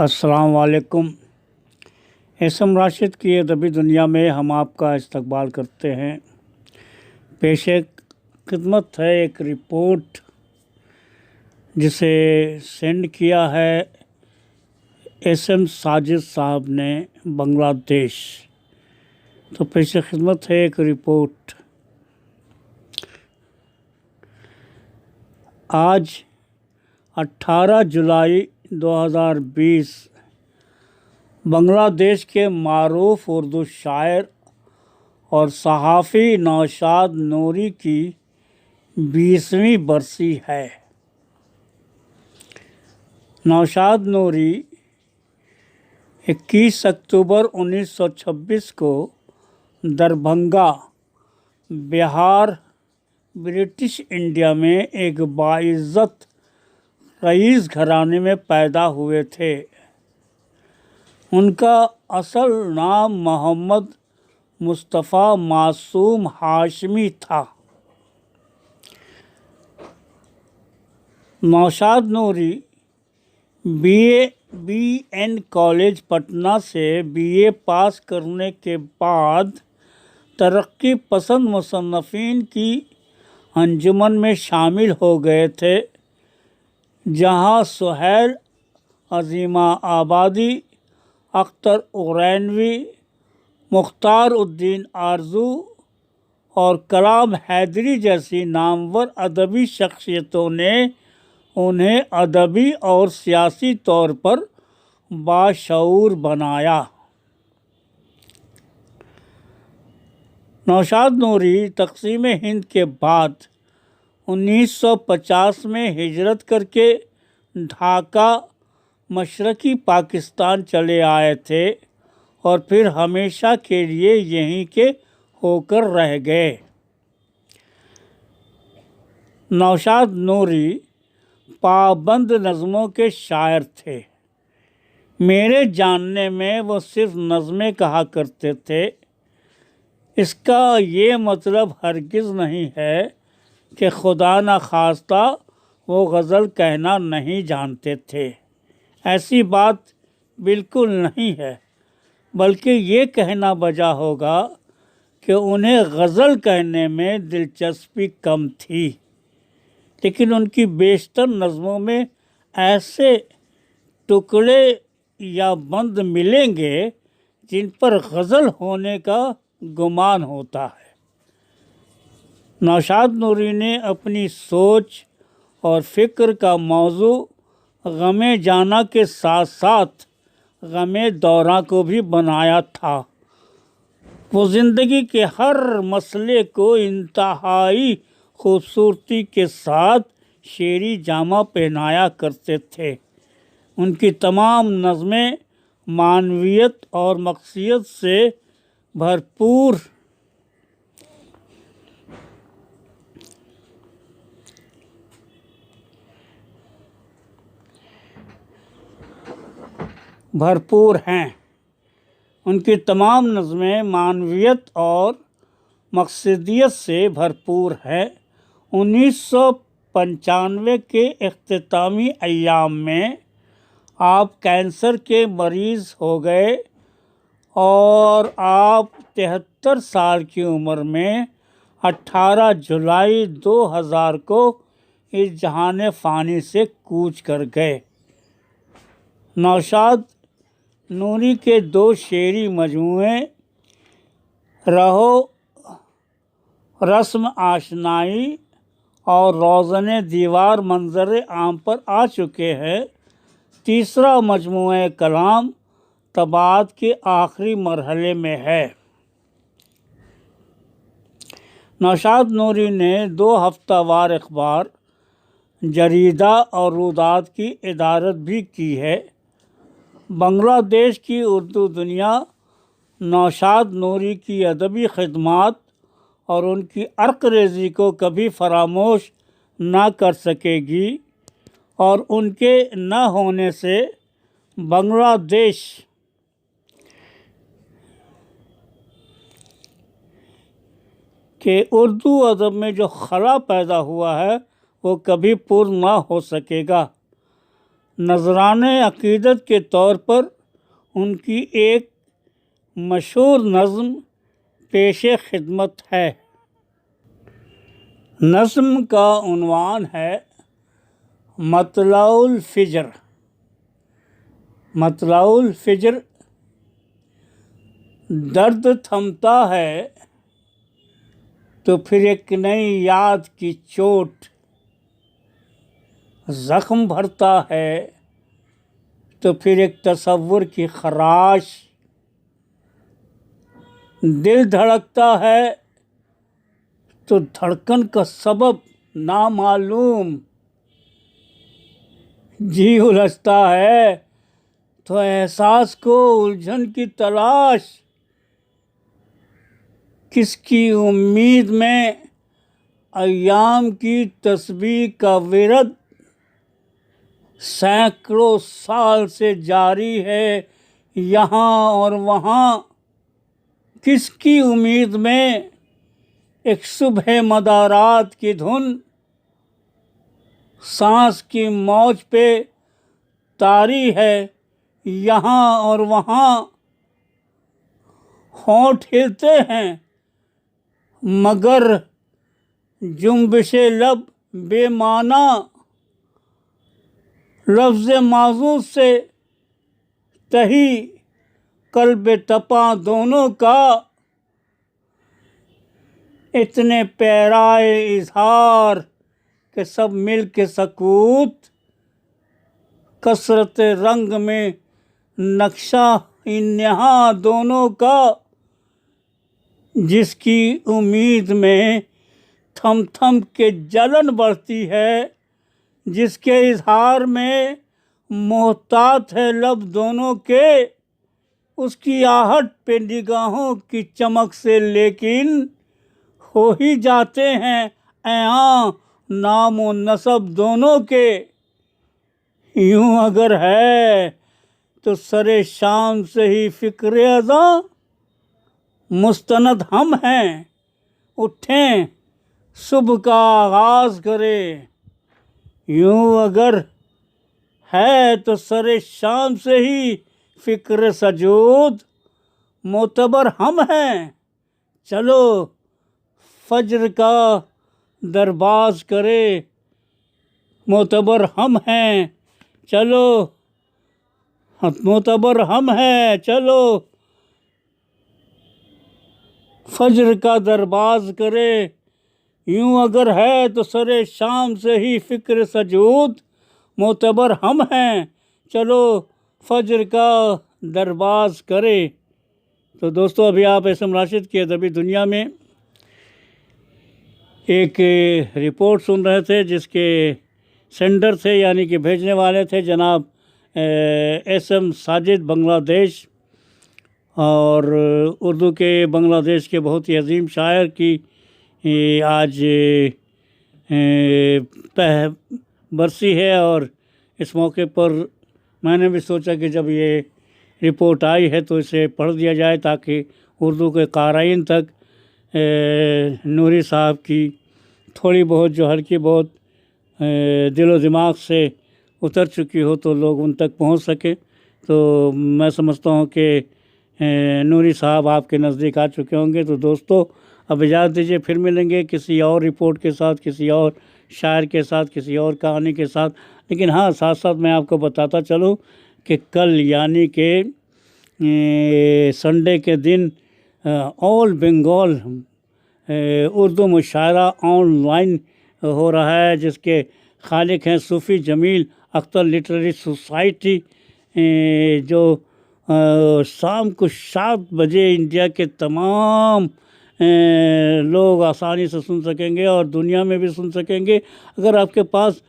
السلام علیکم۔ اسم راشد کی ادبی دنیا میں ہم آپ کا استقبال کرتے ہیں۔ پیش خدمت ہے ایک رپورٹ جسے سینڈ کیا ہے ایس ایم ساجد صاحب نے بنگلہ دیش۔ تو پیش خدمت ہے ایک رپورٹ۔ آج 18 جولائی 2020 بنگلہ دیش کے معروف اردو شاعر اور صحافی نوشاد نوری کی 20ویں برسی ہے۔ نوشاد نوری 21 اکتوبر 1926 کو دربھنگا، بہار، برٹش انڈیا میں ایک باعزت رئیس گھرانے میں پیدا ہوئے تھے۔ ان کا اصل نام محمد مصطفیٰ معصوم ہاشمی تھا۔ نوشاد نوری بی این کالج پٹنہ سے BA پاس کرنے کے بعد ترقی پسند مصنفین کی انجمن میں شامل ہو گئے تھے، جہاں سہیل عظیمہ آبادی، اختر اورینوی، مختار الدین آرزو اور کلام حیدری جیسی نامور ادبی شخصیتوں نے انہیں ادبی اور سیاسی طور پر باشعور بنایا۔ نوشاد نوری تقسیم ہند کے بعد 1950 میں ہجرت کر کے ڈھاکہ، مشرقی پاکستان چلے آئے تھے اور پھر ہمیشہ کے لیے یہیں کے ہو کر رہ گئے۔ نوشاد نوری پابند نظموں کے شاعر تھے۔ میرے جاننے میں وہ صرف نظمیں کہا کرتے تھے۔ اس کا یہ مطلب ہرگز نہیں ہے کہ خدا نخواستہ وہ غزل کہنا نہیں جانتے تھے، ایسی بات بالکل نہیں ہے، بلکہ یہ کہنا بجا ہوگا کہ انہیں غزل کہنے میں دلچسپی کم تھی، لیکن ان کی بیشتر نظموں میں ایسے ٹکڑے یا بند ملیں گے جن پر غزل ہونے کا گمان ہوتا ہے۔ نوشاد نوری نے اپنی سوچ اور فکر کا موضوع غم جانا کے ساتھ ساتھ غم دوراں کو بھی بنایا تھا۔ وہ زندگی کے ہر مسئلے کو انتہائی خوبصورتی کے ساتھ شعری جامہ پہنایا کرتے تھے۔ ان کی تمام نظمیں معنویت اور مقصدیت سے بھرپور ہیں۔ ان کی تمام نظمیں معنویت اور مقصدیت سے بھرپور ہیں۔ 1995 کے اختتامی ایام میں آپ کینسر کے مریض ہو گئے اور آپ 73 سال کی عمر میں 18 جولائی 2000 کو اس جہان فانی سے کوچ کر گئے۔ نوشاد نوری کے 2 شعری مجموعے رہو رسم آشنائی اور روزن دیوار منظر عام پر آ چکے ہیں۔ تیسرا مجموعہ کلام طباعت کے آخری مرحلے میں ہے۔ نوشاد نوری نے 2 ہفتہ وار اخبار، جریدہ اور رویداد کی ادارت بھی کی ہے۔ بنگلہ دیش کی اردو دنیا نوشاد نوری کی ادبی خدمات اور ان کی عرق ریزی کو کبھی فراموش نہ کر سکے گی، اور ان کے نہ ہونے سے بنگلہ دیش کہ اردو ادب میں جو خلا پیدا ہوا ہے وہ کبھی پر نہ ہو سکے گا۔ نذران عقیدت کے طور پر ان کی ایک مشہور نظم پیش خدمت ہے۔ نظم کا عنوان ہے مطلع الفجر۔ مطلع الفجر: درد تھمتا ہے تو پھر ایک نئی یاد کی چوٹ، زخم بھرتا ہے تو پھر ایک تصور کی خراش، دل دھڑکتا ہے تو دھڑکن کا سبب نامعلوم، جی الجھتا ہے تو احساس کو الجھن کی تلاش، کس کی امید میں ایام کی تسبیح کا ورد سینکڑوں سال سے جاری ہے یہاں اور وہاں، کس کی امید میں ایک صبح مدارات کی دھن سانس کی موج پہ طاری ہے یہاں اور وہاں، ہونٹ ہلتے ہیں مگر جنبش لب بے معنی، لفظ معزول سے تہی قلب تپاں دونوں کا، اتنے پیرائے اظہار کہ سب مل کے سکوت، کثرت رنگ میں نقشہ انہا دونوں کا، جس کی امید میں تھم تھم کے جلن بڑھتی ہے، جس کے اظہار میں محتاط ہے لب دونوں کے، اس کی آہٹ پہ نگاہوں کی چمک سے لیکن ہو ہی جاتے ہیں عیاں نام و نسب دونوں کے، یوں اگر ہے تو سر شام سے ہی فکر ازاں مستند ہم ہیں، اٹھیں صبح کا آغاز کرے، یوں اگر ہے تو سر شام سے ہی فکر سجود معتبر ہم ہیں، چلو فجر کا درباز کرے، معتبر ہم ہیں چلو، معتبر ہم ہیں چلو فجر کا درباز کرے، یوں اگر ہے تو سر شام سے ہی فکر سجود معتبر ہم ہیں، چلو فجر کا درباز کرے۔ تو دوستو، ابھی آپ اسم راشد کی ادبی دنیا میں ایک رپورٹ سن رہے تھے جس کے سینڈر تھے یعنی کہ بھیجنے والے تھے جناب ایس ایم ساجد بنگلہ دیش، اور اردو کے بنگلہ دیش کے بہت ہی عظیم شاعر کی آج برسی ہے، اور اس موقع پر میں نے بھی سوچا کہ جب یہ رپورٹ آئی ہے تو اسے پڑھ دیا جائے تاکہ اردو کے قارئین تک نوری صاحب کی تھوڑی بہت جو ہلکی بہت دل و دماغ سے اتر چکی ہو تو لوگ ان تک پہنچ سکے۔ تو میں سمجھتا ہوں کہ نوری صاحب آپ کے نزدیک آ چکے ہوں گے۔ تو دوستو، اب اجازت دیجیے، پھر ملیں گے کسی اور رپورٹ کے ساتھ، کسی اور شاعر کے ساتھ، کسی اور کہانی کے ساتھ۔ لیکن ہاں، ساتھ ساتھ میں آپ کو بتاتا چلوں کہ کل یعنی کہ سنڈے کے دن آل بنگال اردو مشاعرہ آن لائن ہو رہا ہے، جس کے خالق ہیں صوفی جمیل اختر لٹریری سوسائٹی، جو شام کو 7 بجے انڈیا کے تمام لوگ آسانی سے سن سکیں گے اور دنیا میں بھی سن سکیں گے۔ اگر آپ کے پاس